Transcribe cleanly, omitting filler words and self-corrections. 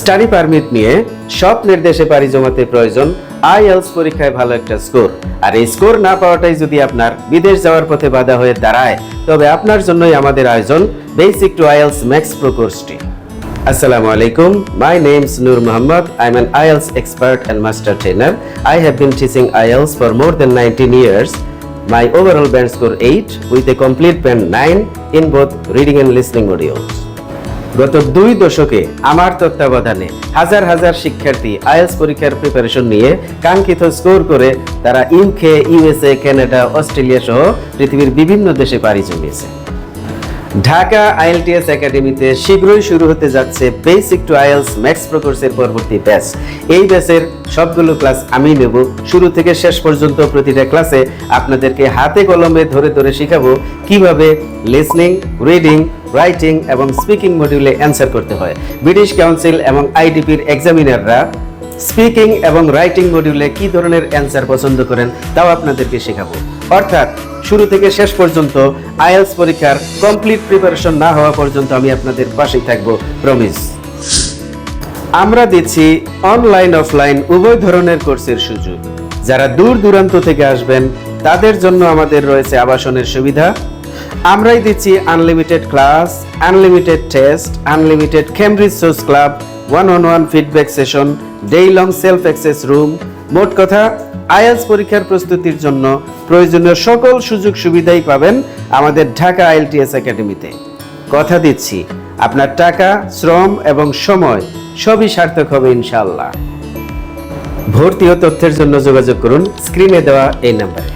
Study permit নিয়ে স্বপ্নের দেশে পাড়ি জমাতে প্রয়োজন আইএলটিএস পরীক্ষায় ভালো একটা স্কোর। আর এই স্কোর না পাওয়াটাই যদি আপনার বিদেশ যাওয়ার পথে বাধা হয়ে দাঁড়ায়, তবে আপনার জন্যই আমাদের আয়োজন basic to IELTS max pro কোর্সটি। Assalamu alaikum. My name is Nur Muhammad. I'm an IELTS expert and master trainer. I have been teaching IELTS for more than 19 years. My overall band score 8 with a complete band 9 in both reading and listening modules. গত 2 দশকে আমার তত্ত্বাবধানে হাজার হাজার শিক্ষার্থী IELTS পরীক্ষার preparation নিয়ে কাঙ্ক্ষিত স্কোর করে তারা ইউকে, ইউএসএ, কানাডা, অস্ট্রেলিয়া সহ পৃথিবীর বিভিন্ন দেশে পাড়ি জমিয়েছে। ঢাকা আইএলটিএস একাডেমিতে শীঘ্রই শুরু হতে যাচ্ছে basic to IELTS max pro কোর্সের পরবর্তী ব্যাচ। এই ব্যাচের সবগুলো ক্লাস আমি নেব। শুরু থেকে শেষ পর্যন্ত প্রতিটা ক্লাসে আপনাদেরকে হাতে কলমে ধরে ধরে শেখাবো কিভাবে লিসনিং, রিডিং, রাইটিং এবং স্পিকিং মডিউলে অ্যান্সার করতে হয়। ব্রিটিশ কাউন্সিল এবং আইডিপির এক্সামিনাররা স্পিকিং এবং রাইটিং মডিউলে কি ধরনের অ্যান্সার পছন্দ করেন তাও আপনাদেরকে শেখাবো। অর্থাৎ শুরু থেকে শেষ পর্যন্ত আইএলটিএস পরীক্ষার কমপ্লিট প্রিপারেশন না হওয়া পর্যন্ত আমি আপনাদের পাশেই থাকবো, প্রমিস। আমরা দিচ্ছি অনলাইন অফলাইন উভয় ধরনের কোর্সের সুযোগ। যারা দূর দূরান্ত থেকে আসবেন তাদের জন্য আমাদের রয়েছে আবাসনের সুবিধা। আমরাই দিচ্ছি unlimited class, unlimited test, unlimited Cambridge source club, 1-on-1 feedback session, day long self access room. মোট কথা, আইএলটিএস পরীক্ষার প্রস্তুতির জন্য প্রয়োজনীয় সকল সুযোগ সুবিধাই পাবেন আমাদের ঢাকা আইএলটিএস একাডেমিতে। কথা দিচ্ছি আপনার টাকা, শ্রম এবং সময় সবই সার্থক হবে ইনশাআল্লাহ। ভর্তি ও তথ্যের জন্য যোগাযোগ করুন স্ক্রিনে দেওয়া এই নাম্বারে।